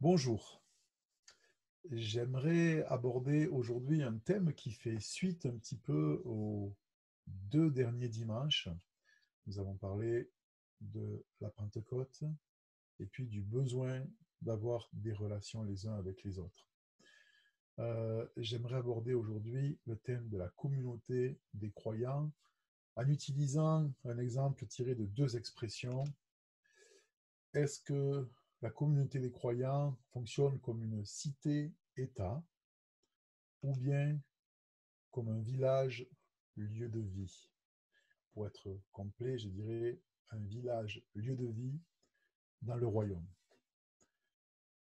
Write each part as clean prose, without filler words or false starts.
Bonjour, j'aimerais aborder aujourd'hui un thème qui fait suite un petit peu aux deux derniers dimanches. Nous avons parlé de la Pentecôte et puis du besoin d'avoir des relations les uns avec les autres. J'aimerais aborder aujourd'hui le thème de la communauté des croyants en utilisant un exemple tiré de deux expressions. Est-ce que la communauté des croyants fonctionne comme une cité-État ou bien comme un village, lieu de vie? Pour être complet, je dirais un village, lieu de vie dans le royaume.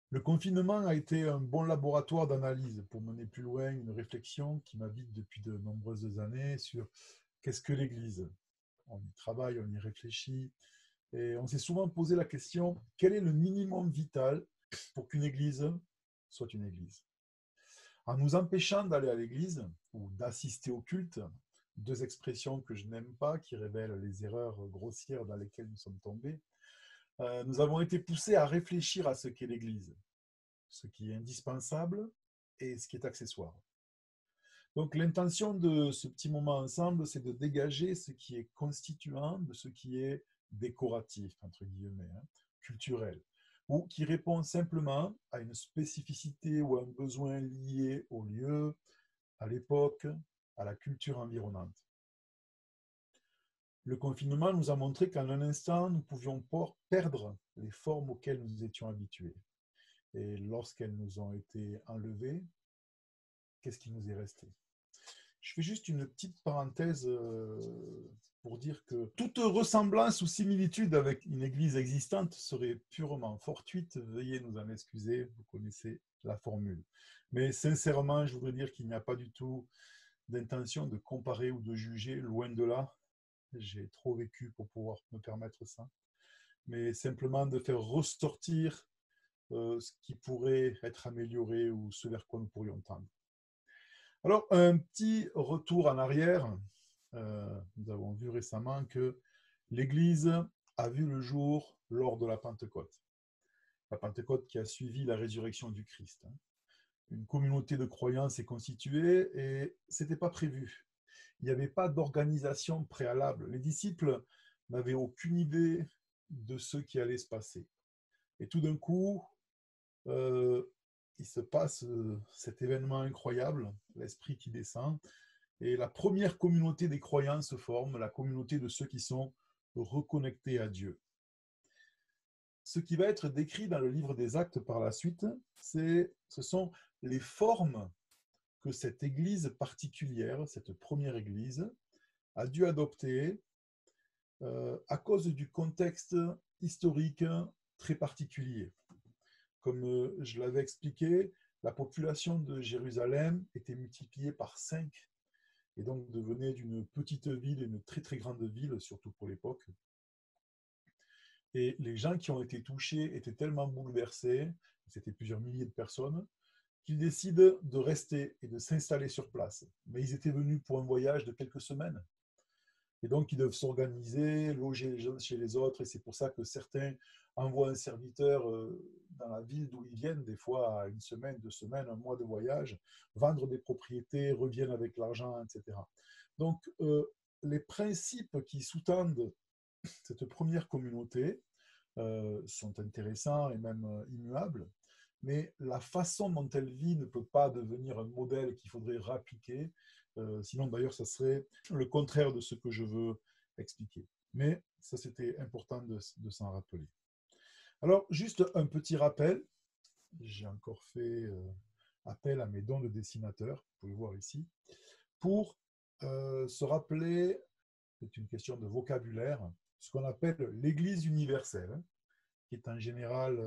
Le confinement a été un bon laboratoire d'analyse pour mener plus loin une réflexion qui m'habite depuis de nombreuses années sur qu'est-ce que l'Église. On y travaille, on y réfléchit, et on s'est souvent posé la question, quel est le minimum vital pour qu'une Église soit une Église? En nous empêchant d'aller à l'église ou d'assister au culte, deux expressions que je n'aime pas, qui révèlent les erreurs grossières dans lesquelles nous sommes tombés, nous avons été poussés à réfléchir à ce qu'est l'église, ce qui est indispensable et ce qui est accessoire. Donc l'intention de ce petit moment ensemble, c'est de dégager ce qui est constituant de ce qui est décoratif, entre guillemets, hein, culturel, ou qui répond simplement à une spécificité ou à un besoin lié au lieu, à l'époque, à la culture environnante. Le confinement nous a montré qu'en un instant, nous pouvions perdre les formes auxquelles nous étions habitués. Et lorsqu'elles nous ont été enlevées, qu'est-ce qui nous est resté? Je fais juste une petite parenthèse pour dire que toute ressemblance ou similitude avec une église existante serait purement fortuite. Veuillez nous en excuser, vous connaissez la formule. Mais sincèrement, je voudrais dire qu'il n'y a pas du tout d'intention de comparer ou de juger, loin de là. J'ai trop vécu pour pouvoir me permettre ça. Mais simplement de faire ressortir ce qui pourrait être amélioré ou ce vers quoi nous pourrions tendre. Alors, un petit retour en arrière. Nous avons vu récemment que l'Église a vu le jour lors de la Pentecôte. La Pentecôte qui a suivi la résurrection du Christ. Une communauté de croyants s'est constituée et ce n'était pas prévu. Il n'y avait pas d'organisation préalable. Les disciples n'avaient aucune idée de ce qui allait se passer. Et tout d'un coup, euh, il se passe cet événement incroyable, l'Esprit qui descend, et la première communauté des croyants se forme, la communauté de ceux qui sont reconnectés à Dieu. Ce qui va être décrit dans le livre des Actes par la suite, ce sont les formes que cette église particulière, cette première église, a dû adopter à cause du contexte historique très particulier. Comme je l'avais expliqué, la population de Jérusalem était multipliée par 5 et donc devenait d'une petite ville une très très grande ville, surtout pour l'époque. Et les gens qui ont été touchés étaient tellement bouleversés, c'était plusieurs milliers de personnes, qu'ils décident de rester et de s'installer sur place. Mais ils étaient venus pour un voyage de quelques semaines. Et donc, ils doivent s'organiser, loger les uns chez les autres. Et c'est pour ça que certains envoient un serviteur dans la ville d'où ils viennent, des fois à une semaine, 2 semaines, un mois de voyage, vendre des propriétés, reviennent avec l'argent, etc. Donc, les principes qui sous-tendent cette première communauté sont intéressants et même immuables. Mais la façon dont elle vit ne peut pas devenir un modèle qu'il faudrait réappliquer. Sinon, d'ailleurs, ça serait le contraire de ce que je veux expliquer. Mais ça, c'était important de s'en rappeler. Alors, juste un petit rappel. J'ai encore fait appel à mes dons de dessinateur, vous pouvez voir ici, pour se rappeler, c'est une question de vocabulaire, ce qu'on appelle l'Église universelle, qui est en général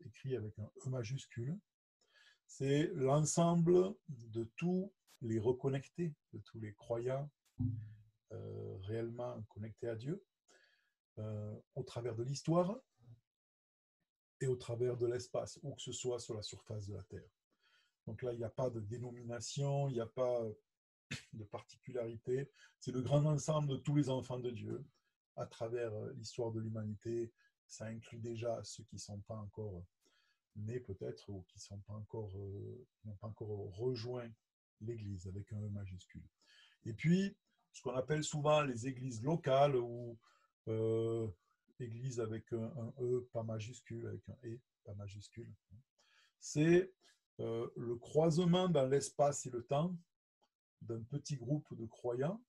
écrit avec un E majuscule. C'est l'ensemble de tous les reconnectés, de tous les croyants réellement connectés à Dieu, au travers de l'histoire et au travers de l'espace, où que ce soit sur la surface de la Terre. Donc là, il n'y a pas de dénomination, il n'y a pas de particularité. C'est le grand ensemble de tous les enfants de Dieu à travers l'histoire de l'humanité. Ça inclut déjà ceux qui ne sont pas encore nés peut-être ou qui n'ont pas encore rejoint l'Église avec un E majuscule. Et puis, ce qu'on appelle souvent les églises locales ou églises avec un E pas majuscule, avec un E pas majuscule, c'est le croisement dans l'espace et le temps d'un petit groupe de croyants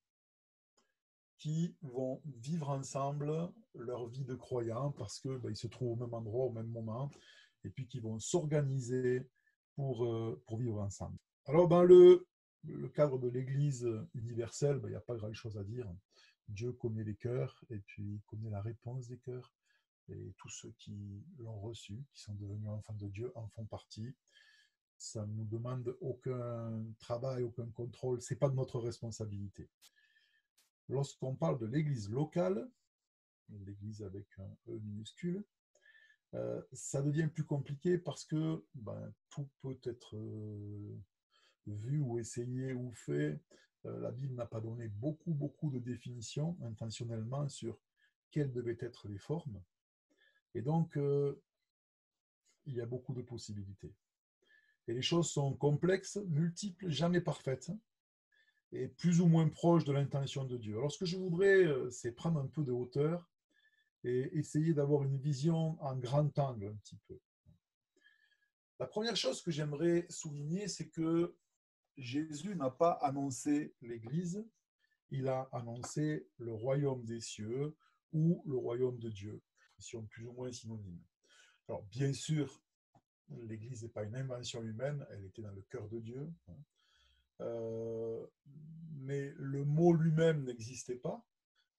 qui vont vivre ensemble leur vie de croyants parce qu'ils se trouvent au même endroit, au même moment, et puis qui vont s'organiser pour vivre ensemble. Alors, dans le cadre de l'Église universelle, il n'y a pas grand-chose à dire. Dieu connaît les cœurs, et puis il connaît la réponse des cœurs. Et tous ceux qui l'ont reçu, qui sont devenus enfants de Dieu, en font partie. Ça ne nous demande aucun travail, aucun contrôle. Ce n'est pas de notre responsabilité. Lorsqu'on parle de l'Église locale, l'Église avec un E minuscule, ça devient plus compliqué parce que tout peut être vu ou essayé ou fait. La Bible n'a pas donné beaucoup de définitions intentionnellement sur quelles devaient être les formes. Et donc, il y a beaucoup de possibilités. Et les choses sont complexes, multiples, jamais parfaites, et plus ou moins proches de l'intention de Dieu. Alors, ce que je voudrais, c'est prendre un peu de hauteur et essayer d'avoir une vision en grand angle un petit peu. La première chose que j'aimerais souligner, c'est que Jésus n'a pas annoncé l'Église, il a annoncé le royaume des cieux ou le royaume de Dieu, expression plus ou moins synonyme. Alors, bien sûr, l'Église n'est pas une invention humaine, elle était dans le cœur de Dieu. Mais le mot lui-même n'existait pas.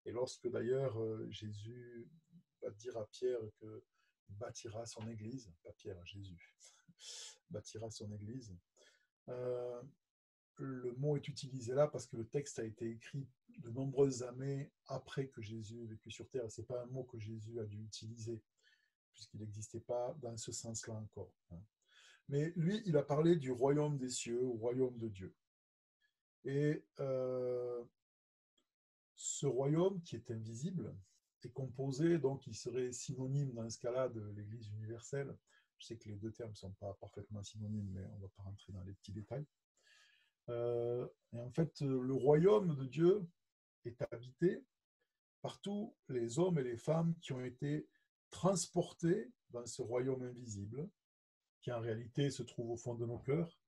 Et lorsque d'ailleurs Jésus va dire à Pierre qu'il bâtira son Église, pas Pierre, Jésus, bâtira son Église, le mot est utilisé là parce que le texte a été écrit de nombreuses années après que Jésus ait vécu sur terre. Ce n'est pas un mot que Jésus a dû utiliser, puisqu'il n'existait pas dans ce sens-là encore. Mais lui, il a parlé du royaume des cieux, au royaume de Dieu. Et ce royaume, qui est invisible, est composé, donc il serait synonyme dans ce cas-là de l'Église universelle. Je sais que les deux termes ne sont pas parfaitement synonymes, mais on ne va pas rentrer dans les petits détails. Et en fait, le royaume de Dieu est habité par tous les hommes et les femmes qui ont été transportés dans ce royaume invisible, qui en réalité se trouve au fond de nos cœurs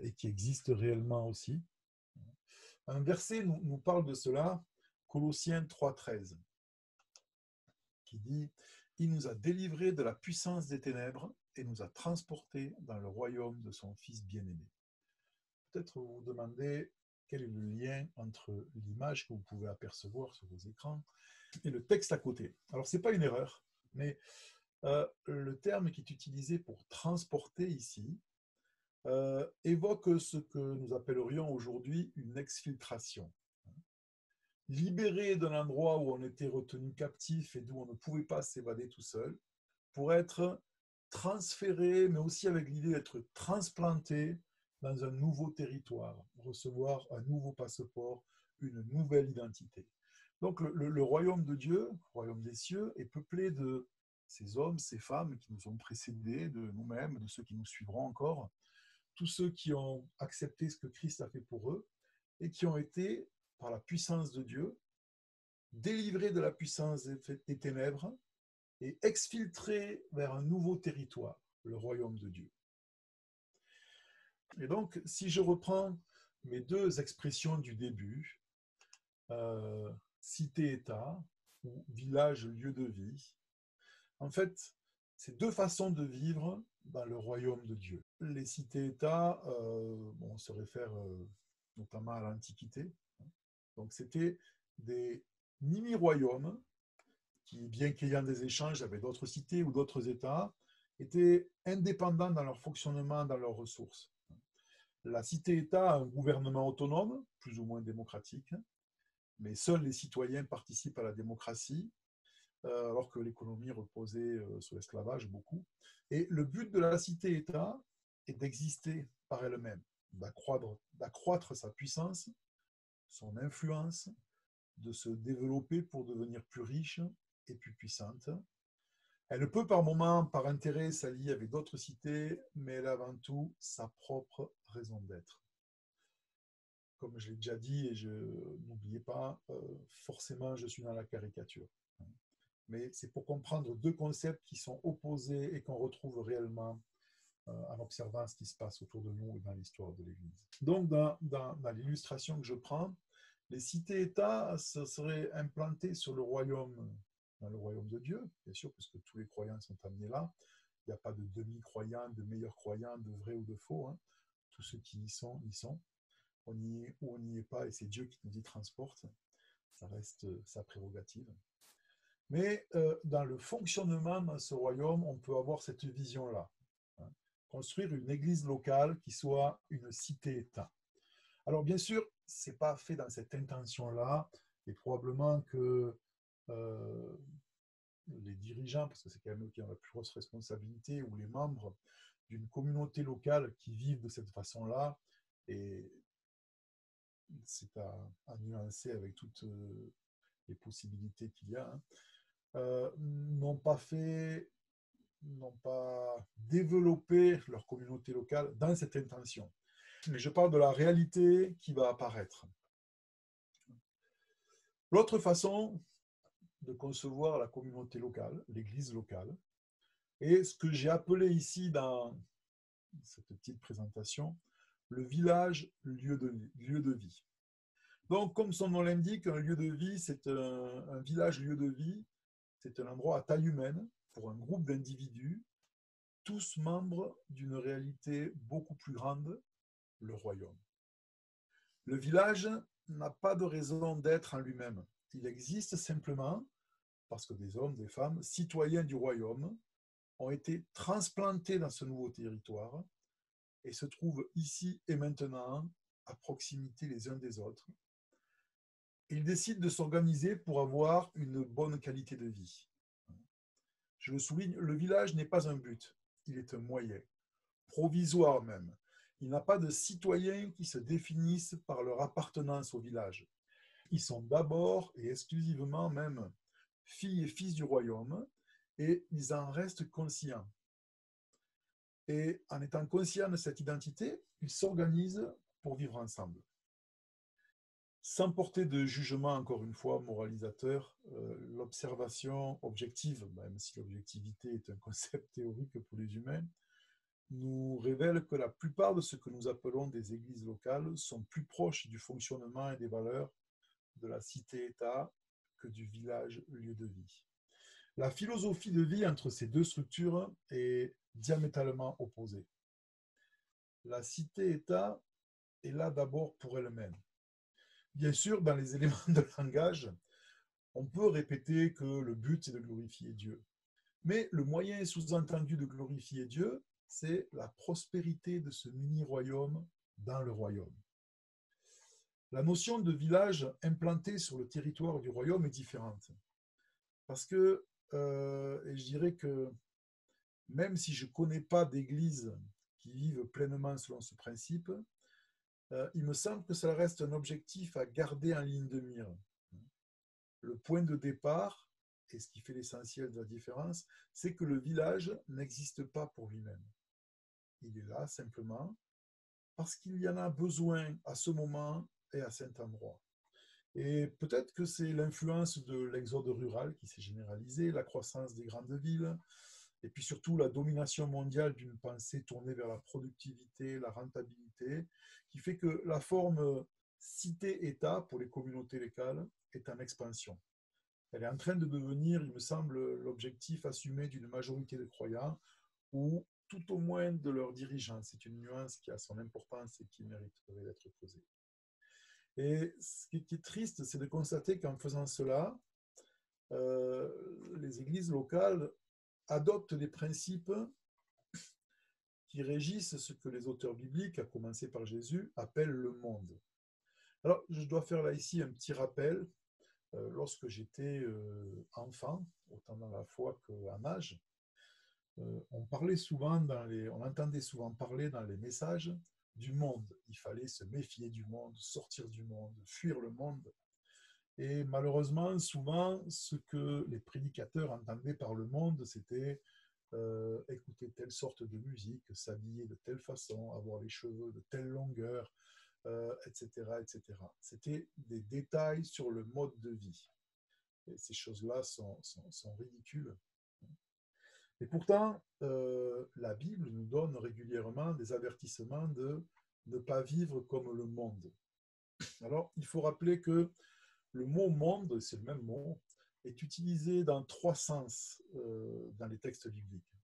et qui existe réellement aussi. Un verset nous parle de cela, Colossiens 3,13, qui dit « Il nous a délivrés de la puissance des ténèbres et nous a transportés dans le royaume de son Fils bien-aimé. » Peut-être vous vous demandez quel est le lien entre l'image que vous pouvez apercevoir sur vos écrans et le texte à côté. Alors, ce n'est pas une erreur, mais le terme qui est utilisé pour transporter ici évoque ce que nous appellerions aujourd'hui une exfiltration. Libéré d'un endroit où on était retenu captif et d'où on ne pouvait pas s'évader tout seul, pour être transféré, mais aussi avec l'idée d'être transplanté dans un nouveau territoire, recevoir un nouveau passeport, une nouvelle identité. Donc le royaume de Dieu, le royaume des cieux, est peuplé de ces hommes, ces femmes qui nous ont précédés, de nous-mêmes, de ceux qui nous suivront encore, tous ceux qui ont accepté ce que Christ a fait pour eux et qui ont été, par la puissance de Dieu, délivrés de la puissance des ténèbres et exfiltrés vers un nouveau territoire, le royaume de Dieu. Et donc, si je reprends mes deux expressions du début, cité-État ou village-lieu de vie, en fait, c'est deux façons de vivre dans le royaume de Dieu. Les cités-États, on se réfère notamment à l'Antiquité. Donc, c'était des mini-royaumes qui, bien qu'ayant des échanges avec d'autres cités ou d'autres États, étaient indépendants dans leur fonctionnement, dans leurs ressources. La cité-État a un gouvernement autonome, plus ou moins démocratique, mais seuls les citoyens participent à la démocratie, alors que l'économie reposait sur l'esclavage beaucoup. Et le but de la cité-État est d'exister par elle-même, d'accroître sa puissance, son influence, de se développer pour devenir plus riche et plus puissante. Elle peut par moments, par intérêt, s'allier avec d'autres cités, mais elle a avant tout sa propre raison d'être. Comme je l'ai déjà dit, et je n'oubliez pas, forcément, je suis dans la caricature. Mais c'est pour comprendre deux concepts qui sont opposés et qu'on retrouve réellement en observant ce qui se passe autour de nous et dans l'histoire de l'Église. Donc, dans l'illustration que je prends, les cités-États se seraient implantées sur le royaume, dans le royaume de Dieu, bien sûr, puisque tous les croyants sont amenés là. Il n'y a pas de demi-croyants, de meilleurs croyants, de vrais ou de faux. Hein. Tous ceux qui y sont, y sont. On y est ou on n'y est pas, et c'est Dieu qui nous y transporte. Ça reste sa prérogative. Mais dans le fonctionnement de ce royaume, on peut avoir cette vision-là. Hein. Construire une église locale qui soit une cité-État. Alors bien sûr, ce n'est pas fait dans cette intention-là, et probablement que les dirigeants, parce que c'est quand même eux qui ont la plus grosse responsabilité, ou les membres d'une communauté locale qui vivent de cette façon-là, et c'est à nuancer avec toutes les possibilités qu'il y a, hein, n'ont pas développé leur communauté locale dans cette intention. Mais je parle de la réalité qui va apparaître. L'autre façon de concevoir la communauté locale, l'église locale, est ce que j'ai appelé ici dans cette petite présentation, le village lieu de vie. Donc, comme son nom l'indique, un lieu de vie, c'est un village lieu de vie, c'est un endroit à taille humaine pour un groupe d'individus, tous membres d'une réalité beaucoup plus grande, le royaume. Le village n'a pas de raison d'être en lui-même. Il existe simplement parce que des hommes, des femmes, citoyens du royaume, ont été transplantés dans ce nouveau territoire et se trouvent ici et maintenant à proximité les uns des autres. Ils décident de s'organiser pour avoir une bonne qualité de vie. Je le souligne, le village n'est pas un but, il est un moyen, provisoire même. Il n'a pas de citoyens qui se définissent par leur appartenance au village. Ils sont d'abord et exclusivement même filles et fils du royaume, et ils en restent conscients. Et en étant conscients de cette identité, ils s'organisent pour vivre ensemble. Sans porter de jugement, encore une fois, moralisateur, l'observation objective, même si l'objectivité est un concept théorique pour les humains, nous révèle que la plupart de ce que nous appelons des églises locales sont plus proches du fonctionnement et des valeurs de la cité-État que du village lieu de vie. La philosophie de vie entre ces deux structures est diamétralement opposée. La cité-État est là d'abord pour elle-même. Bien sûr, dans les éléments de langage, on peut répéter que le but, c'est de glorifier Dieu. Mais le moyen sous-entendu de glorifier Dieu, c'est la prospérité de ce mini-royaume dans le royaume. La notion de village implanté sur le territoire du royaume est différente. Parce que, et je dirais que même si je ne connais pas d'églises qui vivent pleinement selon ce principe, il me semble que ça reste un objectif à garder en ligne de mire. Le point de départ, et ce qui fait l'essentiel de la différence, c'est que le village n'existe pas pour lui-même. Il est là simplement parce qu'il y en a besoin à ce moment et à cet endroit. Et peut-être que c'est l'influence de l'exode rural qui s'est généralisée, la croissance des grandes villes, et puis surtout la domination mondiale d'une pensée tournée vers la productivité, la rentabilité, qui fait que la forme cité-État pour les communautés locales est en expansion. Elle est en train de devenir, il me semble, l'objectif assumé d'une majorité de croyants, ou tout au moins de leurs dirigeants. C'est une nuance qui a son importance et qui mériterait d'être creusée. Et ce qui est triste, c'est de constater qu'en faisant cela, les églises locales adoptent des principes qui régissent ce que les auteurs bibliques, à commencer par Jésus, appellent le monde. Alors, je dois faire là ici un petit rappel. Lorsque j'étais enfant, autant dans la foi qu'en âge, on entendait souvent parler dans les messages du monde. Il fallait se méfier du monde, sortir du monde, fuir le monde. Et malheureusement, souvent, ce que les prédicateurs entendaient par le monde, c'était écouter telle sorte de musique, s'habiller de telle façon, avoir les cheveux de telle longueur, etc., etc. C'était des détails sur le mode de vie. Et ces choses-là sont ridicules. Et pourtant, la Bible nous donne régulièrement des avertissements de ne pas vivre comme le monde. Alors, il faut rappeler que le mot monde, c'est le même mot, est utilisé dans trois sens dans les textes bibliques.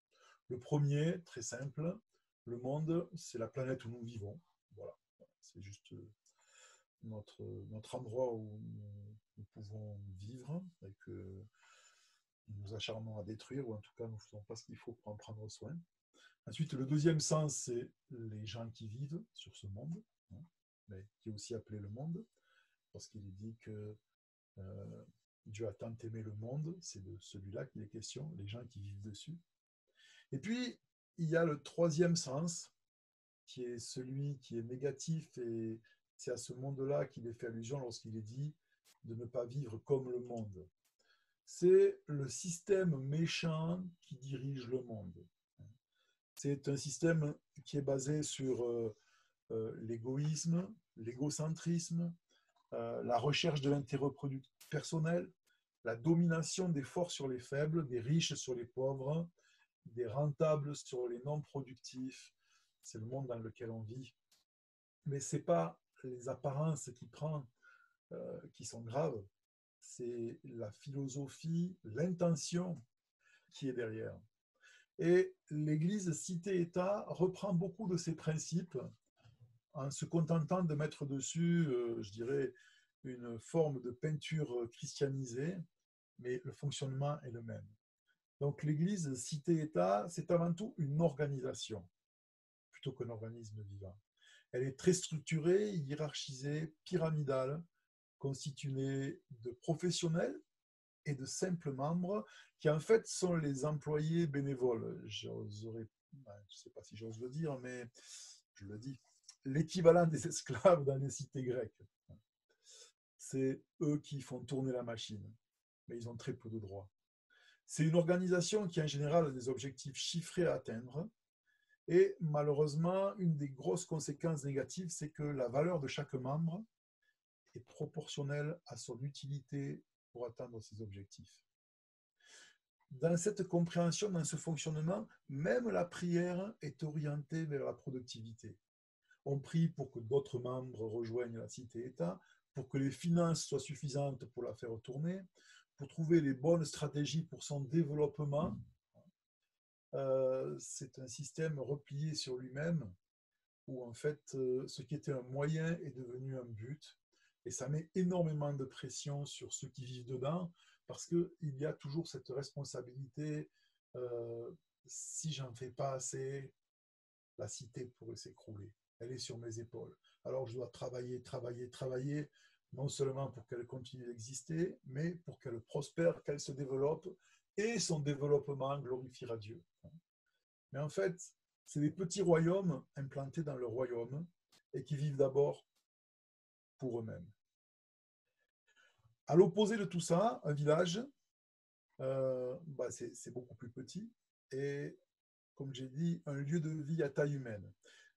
Le premier, très simple, le monde, c'est la planète où nous vivons. Voilà, c'est juste notre endroit où nous pouvons vivre et que nous nous acharnons à détruire, ou en tout cas, nous ne faisons pas ce qu'il faut pour en prendre soin. Ensuite, le deuxième sens, c'est les gens qui vivent sur ce monde, hein, mais qui est aussi appelé le monde, parce qu'il est dit que Dieu a tant aimé le monde, c'est de celui-là qu'il est question, les gens qui vivent dessus. Et puis, il y a le troisième sens, qui est celui qui est négatif, et c'est à ce monde-là qu'il est fait allusion lorsqu'il est dit de ne pas vivre comme le monde. C'est le système méchant qui dirige le monde. C'est un système qui est basé sur l'égoïsme, l'égocentrisme, la recherche de l'intérêt personnel, la domination des forts sur les faibles, des riches sur les pauvres, des rentables sur les non productifs. C'est le monde dans lequel on vit. Mais ce n'est pas les apparences qui sont graves, c'est la philosophie, l'intention qui est derrière. Et l'Église cité-État reprend beaucoup de ces principes en se contentant de mettre dessus, je dirais, une forme de peinture christianisée, mais le fonctionnement est le même. Donc l'Église cité-État, c'est avant tout une organisation, plutôt qu'un organisme vivant. Elle est très structurée, hiérarchisée, pyramidale, constituée de professionnels et de simples membres qui en fait sont les employés bénévoles. Je ne sais pas si j'ose le dire, mais je le dis. L'équivalent des esclaves dans les cités grecques. C'est eux qui font tourner la machine, mais ils ont très peu de droits. C'est une organisation qui en général a des objectifs chiffrés à atteindre. Et malheureusement, une des grosses conséquences négatives, c'est que la valeur de chaque membre est proportionnelle à son utilité pour atteindre ses objectifs. Dans cette compréhension, dans ce fonctionnement, même la prière est orientée vers la productivité. On prie pour que d'autres membres rejoignent la cité-État, pour que les finances soient suffisantes pour la faire tourner, pour trouver les bonnes stratégies pour son développement. C'est un système replié sur lui-même où en fait ce qui était un moyen est devenu un but et ça met énormément de pression sur ceux qui vivent dedans parce qu'il y a toujours cette responsabilité si j'en fais pas assez, la cité pourrait s'écrouler. Elle est sur mes épaules. Alors je dois travailler, travailler, travailler, non seulement pour qu'elle continue d'exister, mais pour qu'elle prospère, qu'elle se développe, et son développement glorifiera Dieu. Mais en fait, c'est des petits royaumes implantés dans le royaume et qui vivent d'abord pour eux-mêmes. À l'opposé de tout ça, un village, c'est beaucoup plus petit et, comme j'ai dit, un lieu de vie à taille humaine.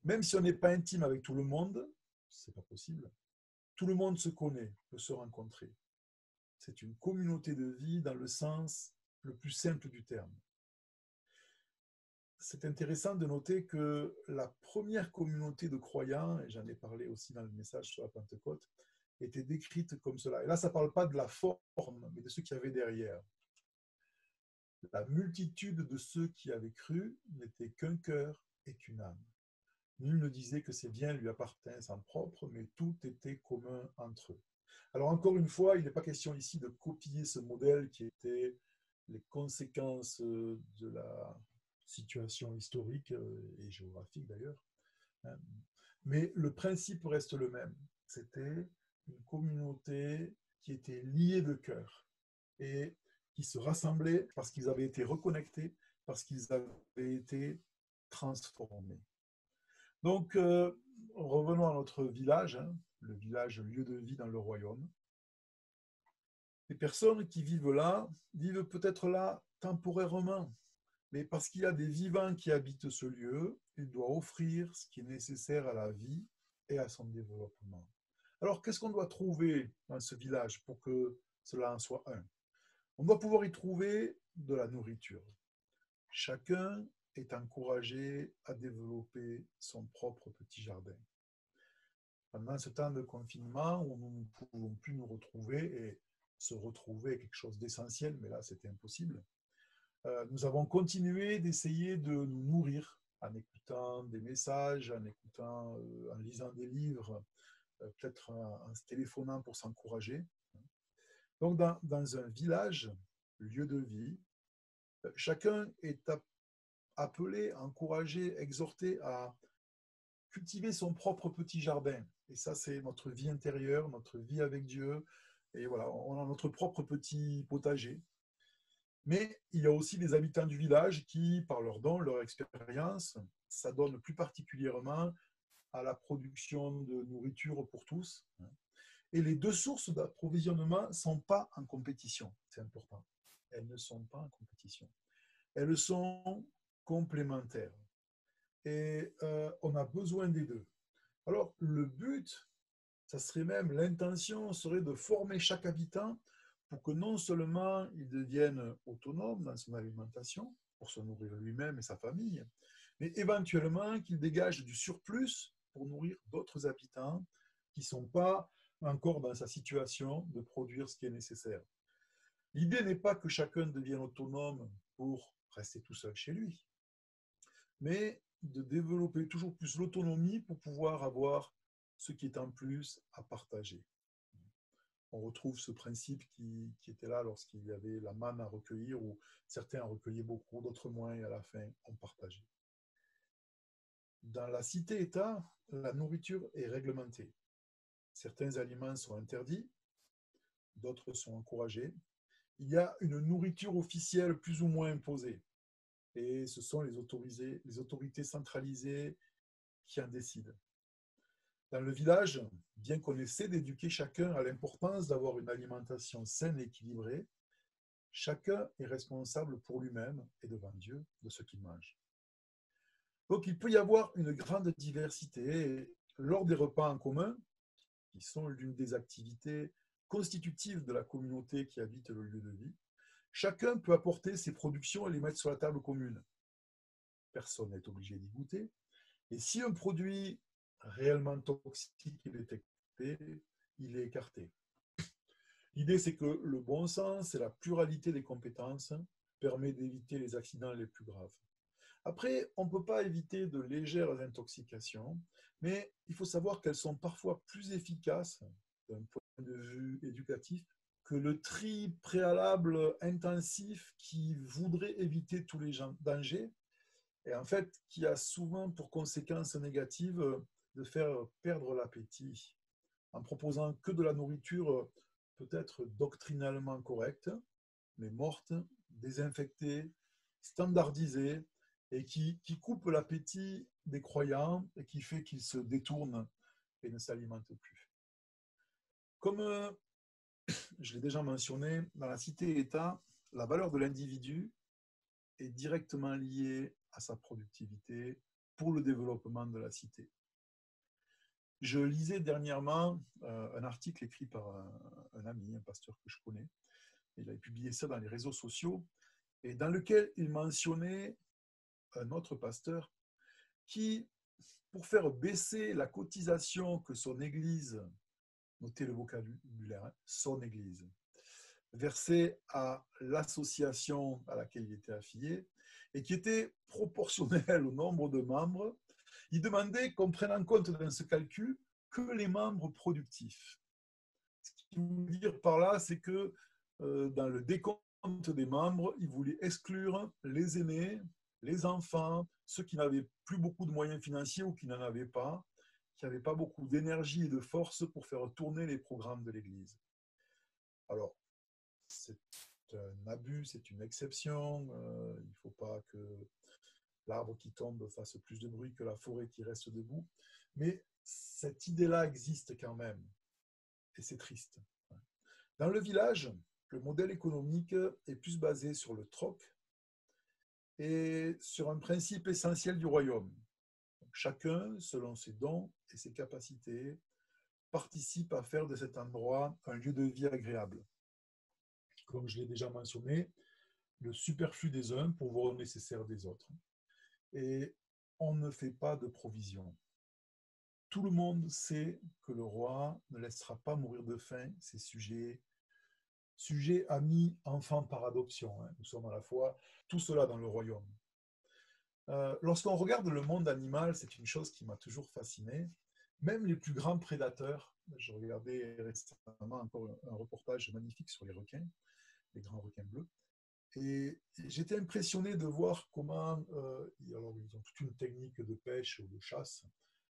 Même si on n'est pas intime avec tout le monde, c'est pas possible, tout le monde se connaît, peut se rencontrer. C'est une communauté de vie dans le sens le plus simple du terme. C'est intéressant de noter que la première communauté de croyants, et j'en ai parlé aussi dans le message sur la Pentecôte, était décrite comme cela. Et là, ça ne parle pas de la forme, mais de ce qu'il y avait derrière. La multitude de ceux qui avaient cru n'était qu'un cœur et qu'une âme. Nul ne disait que ces biens lui appartinssent en propre, mais tout était commun entre eux. Alors encore une fois, il n'est pas question ici de copier ce modèle qui était les conséquences de la situation historique et géographique d'ailleurs. Mais le principe reste le même. C'était une communauté qui était liée de cœur et qui se rassemblait parce qu'ils avaient été reconnectés, parce qu'ils avaient été transformés. Donc, revenons à notre village, le village lieu de vie dans le royaume. Les personnes qui vivent là vivent peut-être là temporairement, mais parce qu'il y a des vivants qui habitent ce lieu, il doit offrir ce qui est nécessaire à la vie et à son développement. Alors, qu'est-ce qu'on doit trouver dans ce village pour que cela en soit un? On doit pouvoir y trouver de la nourriture. Chacun est encouragé à développer son propre petit jardin. Pendant ce temps de confinement où nous ne pouvons plus nous retrouver et se retrouver quelque chose d'essentiel, mais là c'était impossible, nous avons continué d'essayer de nous nourrir en écoutant des messages, en écoutant, en lisant des livres, peut-être en se téléphonant pour s'encourager. Donc dans un village, lieu de vie, chacun est appelé, encouragé, exhorté à cultiver son propre petit jardin. Et ça, c'est notre vie intérieure, notre vie avec Dieu. Et voilà, on a notre propre petit potager. Mais il y a aussi des habitants du village qui, par leur don, leur expérience, s'adonnent plus particulièrement à la production de nourriture pour tous. Et les deux sources d'approvisionnement ne sont pas en compétition. C'est important. Elles ne sont pas en compétition. Elles sont complémentaires. Et on a besoin des deux. Alors, le but, ça serait même, l'intention serait de former chaque habitant pour que non seulement il devienne autonome dans son alimentation, pour se nourrir lui-même et sa famille, mais éventuellement qu'il dégage du surplus pour nourrir d'autres habitants qui ne sont pas encore dans sa situation de produire ce qui est nécessaire. L'idée n'est pas que chacun devienne autonome pour rester tout seul chez lui, mais de développer toujours plus l'autonomie pour pouvoir avoir ce qui est en plus à partager. On retrouve ce principe qui était là lorsqu'il y avait la manne à recueillir, où certains en recueillaient beaucoup, d'autres moins, et à la fin, on partageait. Dans la cité-État, la nourriture est réglementée. Certains aliments sont interdits, d'autres sont encouragés. Il y a une nourriture officielle plus ou moins imposée. Et ce sont les autorités centralisées qui en décident. Dans le village, bien qu'on essaie d'éduquer chacun à l'importance d'avoir une alimentation saine et équilibrée, chacun est responsable pour lui-même et devant Dieu de ce qu'il mange. Donc il peut y avoir une grande diversité lors des repas en commun, qui sont l'une des activités constitutives de la communauté qui habite le lieu de vie. Chacun peut apporter ses productions et les mettre sur la table commune. Personne n'est obligé d'y goûter. Et si un produit réellement toxique est détecté, il est écarté. L'idée, c'est que le bon sens et la pluralité des compétences permet d'éviter les accidents les plus graves. Après, on ne peut pas éviter de légères intoxications, mais il faut savoir qu'elles sont parfois plus efficaces d'un point de vue éducatif que le tri préalable intensif qui voudrait éviter tous les dangers et en fait qui a souvent pour conséquence négative de faire perdre l'appétit en proposant que de la nourriture peut-être doctrinalement correcte, mais morte, désinfectée, standardisée, et qui coupe l'appétit des croyants et qui fait qu'ils se détournent et ne s'alimentent plus. Comme je l'ai déjà mentionné, dans la cité-État, la valeur de l'individu est directement liée à sa productivité pour le développement de la cité. Je lisais dernièrement un article écrit par un ami, un pasteur que je connais. Il avait publié ça dans les réseaux sociaux et dans lequel il mentionnait un autre pasteur qui, pour faire baisser la cotisation que son église, notez le vocabulaire, son église, versait à l'association à laquelle il était affilié et qui était proportionnelle au nombre de membres, il demandait qu'on prenne en compte dans ce calcul que les membres productifs. Ce qu'il veut dire par là, c'est que dans le décompte des membres, il voulait exclure les aînés, les enfants, ceux qui n'avaient plus beaucoup de moyens financiers ou qui n'en avaient pas, qui n'avaient pas beaucoup d'énergie et de force pour faire tourner les programmes de l'Église. Alors, c'est un abus, c'est une exception. Il ne faut pas que l'arbre qui tombe fasse plus de bruit que la forêt qui reste debout. Mais cette idée-là existe quand même. Et c'est triste. Dans le village, le modèle économique est plus basé sur le troc et sur un principe essentiel du royaume. Donc, chacun, selon ses dons et ses capacités, participe à faire de cet endroit un lieu de vie agréable. Comme je l'ai déjà mentionné, le superflu des uns pourvoit au nécessaire des autres. Et on ne fait pas de provision. Tout le monde sait que le roi ne laissera pas mourir de faim ses sujets, amis, enfants par adoption. Nous sommes à la fois tout cela dans le royaume. Lorsqu'on regarde le monde animal, c'est une chose qui m'a toujours fasciné. Même les plus grands prédateurs, je regardais récemment encore un reportage magnifique sur les requins, les grands requins bleus, et j'étais impressionné de voir comment, alors ils ont toute une technique de pêche ou de chasse,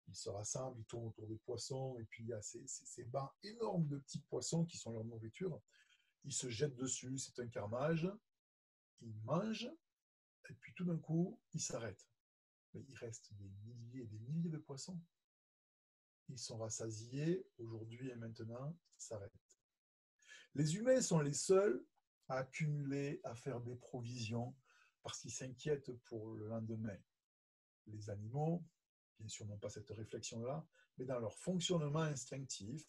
ils se rassemblent, ils tournent autour des poissons, et puis il y a ces bancs énormes de petits poissons qui sont leur nourriture, ils se jettent dessus, c'est un carnage, ils mangent, et puis tout d'un coup, ils s'arrêtent. Mais il reste des milliers et des milliers de poissons. Ils sont rassasiés, aujourd'hui et maintenant, ils s'arrêtent. Les humains sont les seuls à accumuler, à faire des provisions, parce qu'ils s'inquiètent pour le lendemain. Les animaux, bien sûr, n'ont pas cette réflexion-là, mais dans leur fonctionnement instinctif,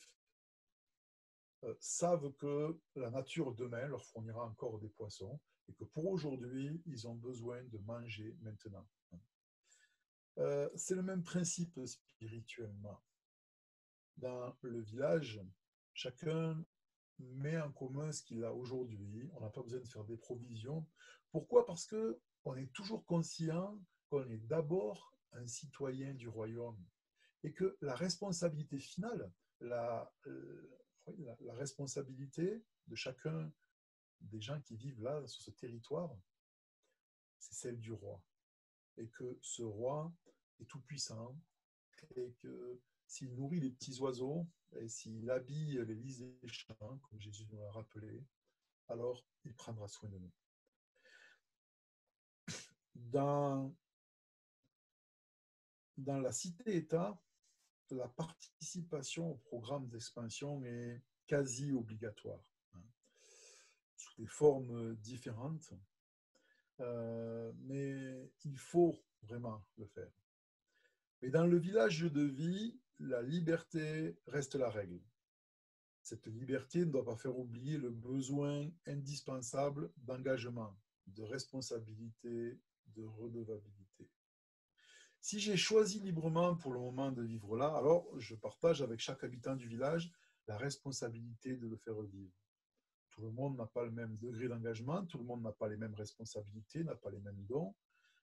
savent que la nature demain leur fournira encore des poissons et que pour aujourd'hui, ils ont besoin de manger maintenant. C'est le même principe spirituellement. Dans le village, chacun met en commun ce qu'il a aujourd'hui. On n'a pas besoin de faire des provisions. Pourquoi? Parce qu'on est toujours conscient qu'on est d'abord un citoyen du royaume et que la responsabilité finale, la responsabilité de chacun des gens qui vivent là, sur ce territoire, c'est celle du roi. Et que ce roi est tout puissant et que s'il nourrit les petits oiseaux et s'il habille les lys des champs, comme Jésus nous l'a rappelé, alors il prendra soin de nous. Dans la cité-État, la participation au programme d'expansion est quasi obligatoire, sous des formes différentes, mais il faut vraiment le faire. Mais dans le village de vie, la liberté reste la règle. Cette liberté ne doit pas faire oublier le besoin indispensable d'engagement, de responsabilité, de redevabilité. Si j'ai choisi librement pour le moment de vivre là, alors je partage avec chaque habitant du village la responsabilité de le faire vivre. Tout le monde n'a pas le même degré d'engagement, tout le monde n'a pas les mêmes responsabilités, n'a pas les mêmes dons,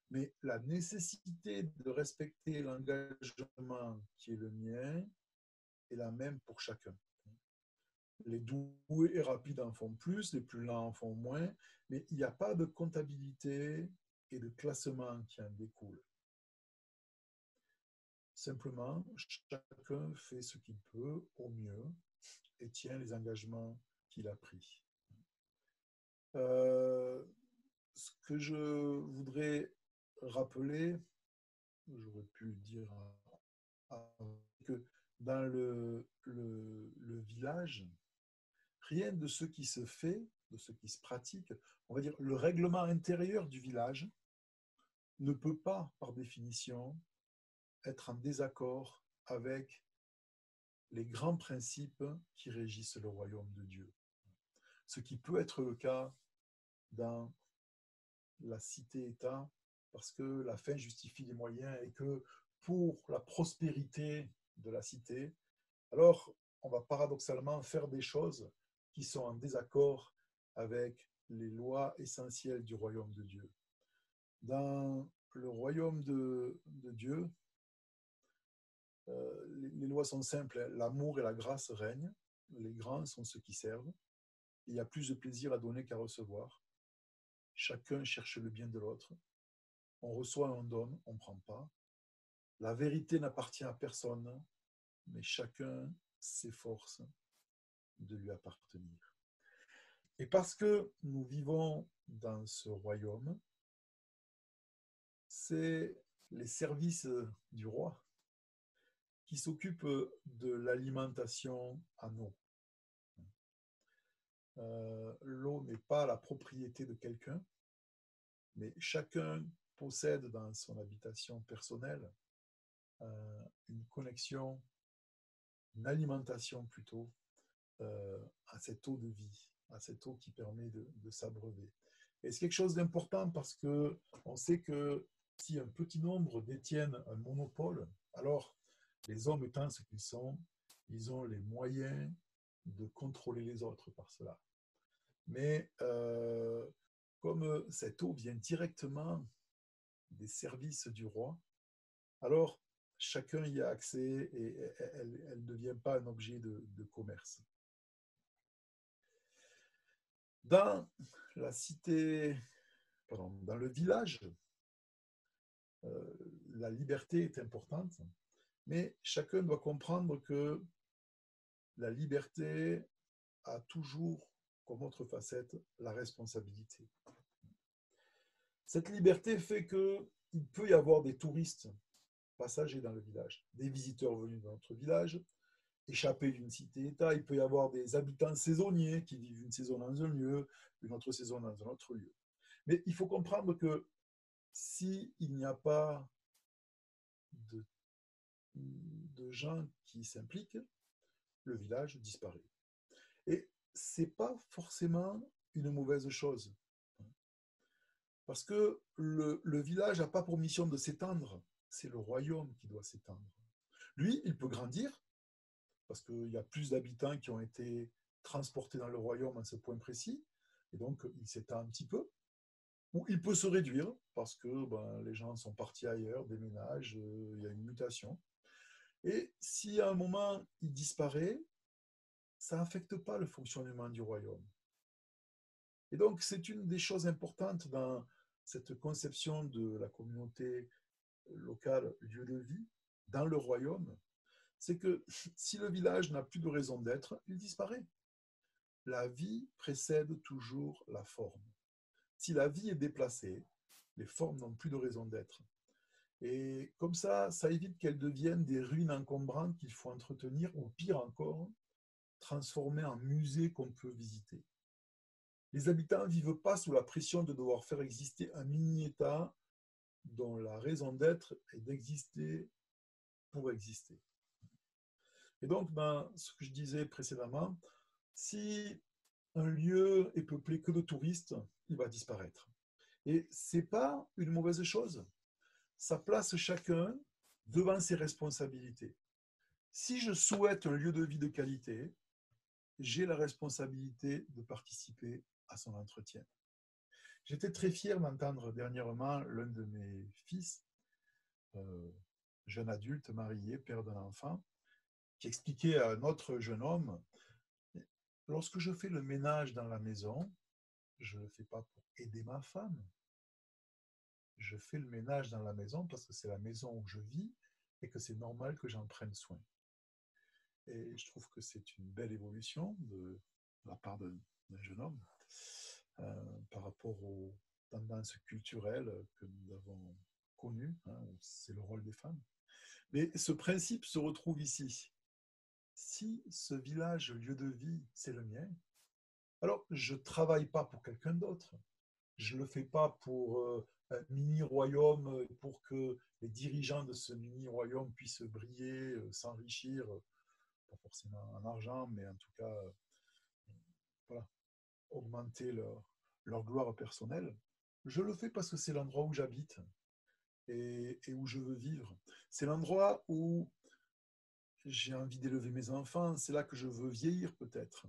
mais la nécessité de respecter l'engagement qui est le mien est la même pour chacun. Les doués et rapides en font plus, les plus lents en font moins, mais il n'y a pas de comptabilité et de classement qui en découle. Simplement, chacun fait ce qu'il peut au mieux et tient les engagements qu'il a pris. Ce que je voudrais rappeler, j'aurais pu dire que dans le village, rien de ce qui se fait, de ce qui se pratique, on va dire le règlement intérieur du village ne peut pas, par définition, être en désaccord avec les grands principes qui régissent le royaume de Dieu. Ce qui peut être le cas dans la cité-État, parce que la fin justifie les moyens et que pour la prospérité de la cité, alors on va paradoxalement faire des choses qui sont en désaccord avec les lois essentielles du royaume de Dieu. Dans le royaume de Dieu, les lois sont simples. L'amour et la grâce règnent. Les grands sont ceux qui servent. Il y a plus de plaisir à donner qu'à recevoir. Chacun cherche le bien de l'autre. On reçoit, on donne, on ne prend pas. La vérité n'appartient à personne, mais chacun s'efforce de lui appartenir. Et parce que nous vivons dans ce royaume, c'est les services du roi qui s'occupent de l'alimentation en eau. L'eau n'est pas la propriété de quelqu'un, mais chacun possède dans son habitation personnelle une connexion, une alimentation plutôt, à cette eau de vie, à cette eau qui permet de s'abreuver. Et c'est quelque chose d'important parce que on sait que si un petit nombre détiennent un monopole, alors les hommes étant ce qu'ils sont, ils ont les moyens de contrôler les autres par cela. Mais comme cette eau vient directement des services du roi, alors chacun y a accès et elle ne devient pas un objet de commerce. Dans la cité, pardon, dans le village, la liberté est importante, mais chacun doit comprendre que la liberté a toujours comme autre facette la responsabilité. Cette liberté fait qu'il peut y avoir des touristes passagers dans le village, des visiteurs venus dans notre village, échappés d'une cité-État. Il peut y avoir des habitants saisonniers qui vivent une saison dans un lieu, une autre saison dans un autre lieu. Mais il faut comprendre que s'il n'y a pas de, de gens qui s'impliquent, le village disparaît. Et ce n'est pas forcément une mauvaise chose. Parce que le village n'a pas pour mission de s'étendre, c'est le royaume qui doit s'étendre. Lui, il peut grandir, parce qu'il y a plus d'habitants qui ont été transportés dans le royaume à ce point précis, et donc il s'étend un petit peu. Ou il peut se réduire, parce que les gens sont partis ailleurs, déménagent, il y a une mutation. Et si à un moment il disparaît, ça n'affecte pas le fonctionnement du royaume. Et donc c'est une des choses importantes dans cette conception de la communauté locale, lieu de vie, dans le royaume, c'est que si le village n'a plus de raison d'être, il disparaît. La vie précède toujours la forme. Si la vie est déplacée, les formes n'ont plus de raison d'être. Et comme ça évite qu'elles deviennent des ruines encombrantes qu'il faut entretenir, ou pire encore, transformer en musée qu'on peut visiter. Les habitants ne vivent pas sous la pression de devoir faire exister un mini-État dont la raison d'être est d'exister pour exister. Et donc, ce que je disais précédemment, si un lieu est peuplé que de touristes, il va disparaître. Et ce n'est pas une mauvaise chose. Ça place chacun devant ses responsabilités. Si je souhaite un lieu de vie de qualité, j'ai la responsabilité de participer à son entretien. J'étais très fier d'entendre dernièrement l'un de mes fils, jeune adulte, marié, père d'un enfant, qui expliquait à un autre jeune homme, lorsque je fais le ménage dans la maison, je ne le fais pas pour aider ma femme. Je fais le ménage dans la maison parce que c'est la maison où je vis et que c'est normal que j'en prenne soin. Et je trouve que c'est une belle évolution de la part d'un jeune homme par rapport aux tendances culturelles que nous avons connues. Hein, c'est le rôle des femmes. Mais ce principe se retrouve ici. Si ce village, lieu de vie, c'est le mien, alors je ne travaille pas pour quelqu'un d'autre. Je ne le fais pas pour un mini-royaume, pour que les dirigeants de ce mini-royaume puissent briller, s'enrichir, pas forcément en argent, mais en tout cas, voilà, augmenter leur gloire personnelle. Je le fais parce que c'est l'endroit où j'habite et où je veux vivre. C'est l'endroit où j'ai envie d'élever mes enfants, c'est là que je veux vieillir peut-être.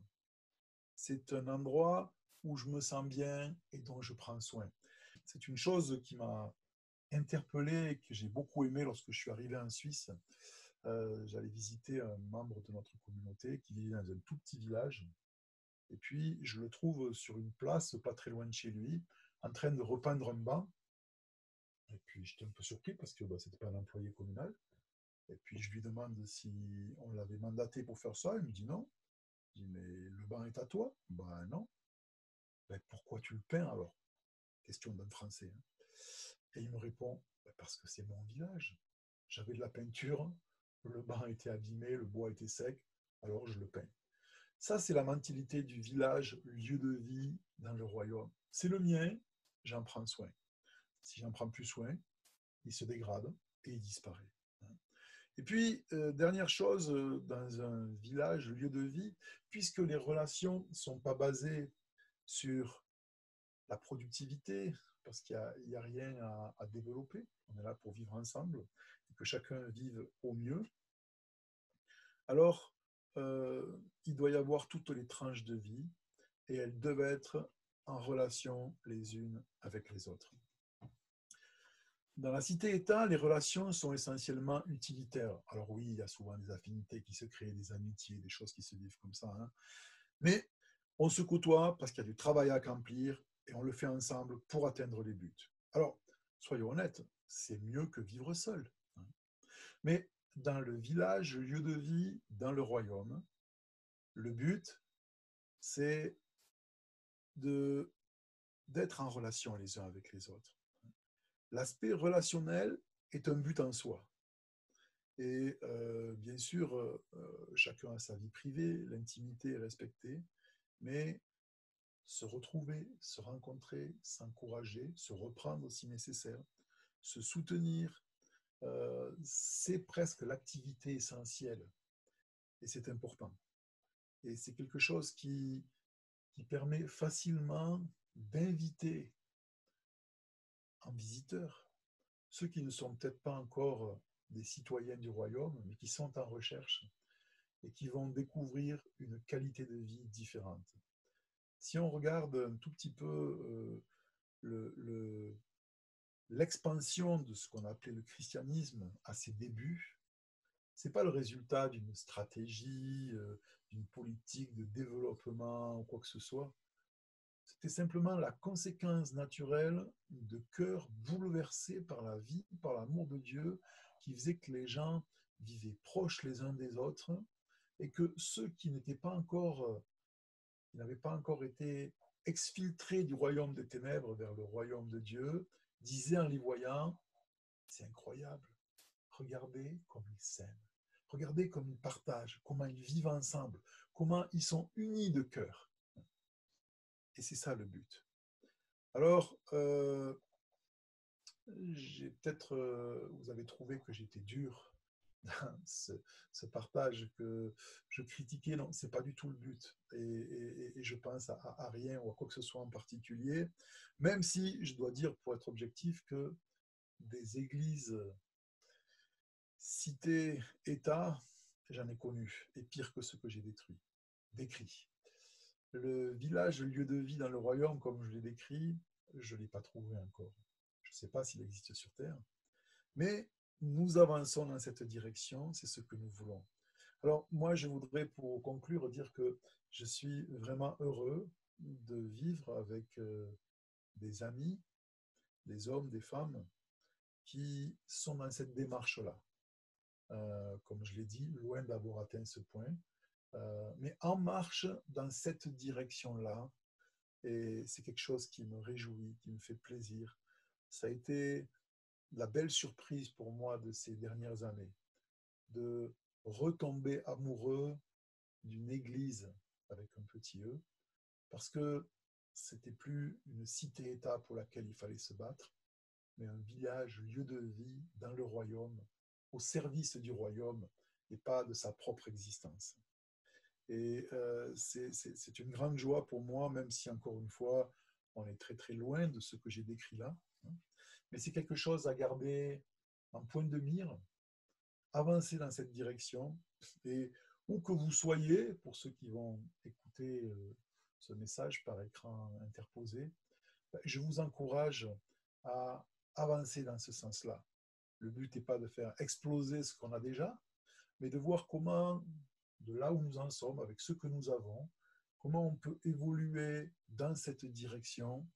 C'est un endroit où je me sens bien et dont je prends soin. C'est une chose qui m'a interpellé et que j'ai beaucoup aimé lorsque je suis arrivé en Suisse. J'allais visiter un membre de notre communauté qui vivait dans un tout petit village. Et puis, je le trouve sur une place, pas très loin de chez lui, en train de repeindre un banc. Et puis, j'étais un peu surpris parce que ce n'était pas un employé communal. Et puis, je lui demande si on l'avait mandaté pour faire ça. Il me dit non. Je dis, mais le banc est à toi? Ben non. Ben, pourquoi tu le peins alors? Question d'un Français. Hein. Et il me répond, ben, parce que c'est mon village. J'avais de la peinture, le banc était abîmé, le bois était sec, alors je le peins. Ça, c'est la mentalité du village, lieu de vie dans le royaume. C'est le mien, j'en prends soin. Si j'en prends plus soin, il se dégrade et il disparaît. Et puis, dernière chose, dans un village, lieu de vie, puisque les relations ne sont pas basées sur la productivité, parce qu'il n'y a rien à développer, on est là pour vivre ensemble, et que chacun vive au mieux, alors il doit y avoir toutes les tranches de vie, et elles doivent être en relation les unes avec les autres. Dans la cité-État, les relations sont essentiellement utilitaires. Alors oui, il y a souvent des affinités qui se créent, des amitiés, des choses qui se vivent comme ça. Hein. Mais on se côtoie parce qu'il y a du travail à accomplir et on le fait ensemble pour atteindre les buts. Alors, soyons honnêtes, c'est mieux que vivre seul. Hein. Mais dans le village, le lieu de vie, dans le royaume, le but, c'est d'être en relation les uns avec les autres. L'aspect relationnel est un but en soi. Et bien sûr, chacun a sa vie privée, l'intimité est respectée, mais se retrouver, se rencontrer, s'encourager, se reprendre si nécessaire, se soutenir, c'est presque l'activité essentielle. Et c'est important. Et c'est quelque chose qui permet facilement d'inviter en visiteur ceux qui ne sont peut-être pas encore des citoyens du royaume, mais qui sont en recherche et qui vont découvrir une qualité de vie différente. Si on regarde un tout petit peu l'expansion de ce qu'on appelait le christianisme à ses débuts, ce n'est pas le résultat d'une stratégie, d'une politique de développement ou quoi que ce soit. C'était simplement la conséquence naturelle de cœurs bouleversés par la vie, par l'amour de Dieu, qui faisait que les gens vivaient proches les uns des autres et que ceux qui n'étaient pas encore, qui n'avaient pas encore été exfiltrés du royaume des ténèbres vers le royaume de Dieu, disaient en les voyant, c'est incroyable, regardez comme ils s'aiment, regardez comme ils partagent, comment ils vivent ensemble, comment ils sont unis de cœur. Et c'est ça le but. Alors, vous avez trouvé que j'étais dur dans ce partage, que je critiquais. Non, ce n'est pas du tout le but. Et je pense à rien ou à quoi que ce soit en particulier, même si je dois dire, pour être objectif, que des églises cité, État, j'en ai connu, et pire que ce que j'ai décrit. Le village, le lieu de vie dans le royaume, comme je l'ai décrit, je ne l'ai pas trouvé encore. Je ne sais pas s'il existe sur Terre, mais nous avançons dans cette direction, c'est ce que nous voulons. Alors moi, je voudrais pour conclure dire que je suis vraiment heureux de vivre avec des amis, des hommes, des femmes, qui sont dans cette démarche-là. Comme je l'ai dit, loin d'avoir atteint ce point, mais en marche dans cette direction-là. Et c'est quelque chose qui me réjouit, qui me fait plaisir. Ça a été la belle surprise pour moi de ces dernières années, de retomber amoureux d'une église avec un petit E, parce que c'était plus une cité-État pour laquelle il fallait se battre, mais un village, lieu de vie dans le royaume, au service du royaume et pas de sa propre existence. Et c'est une grande joie pour moi, même si encore une fois, on est très très loin de ce que j'ai décrit là. Mais c'est quelque chose à garder en point de mire, avancer dans cette direction. Et où que vous soyez, pour ceux qui vont écouter ce message par écran interposé, je vous encourage à avancer dans ce sens-là. Le but n'est pas de faire exploser ce qu'on a déjà, mais de voir comment, de là où nous en sommes, avec ce que nous avons, comment on peut évoluer dans cette direction,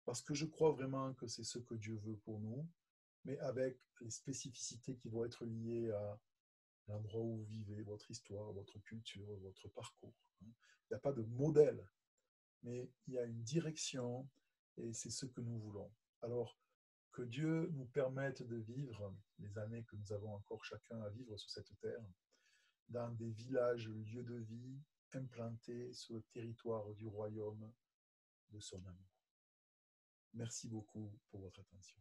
parce que je crois vraiment que c'est ce que Dieu veut pour nous, mais avec les spécificités qui vont être liées à l'endroit où vous vivez, votre histoire, votre culture, votre parcours. Il n'y a pas de modèle, mais il y a une direction et c'est ce que nous voulons. Alors, que Dieu nous permette de vivre les années que nous avons encore chacun à vivre sur cette terre, dans des villages, lieux de vie, implanté sur le territoire du royaume de son amour. Merci beaucoup pour votre attention.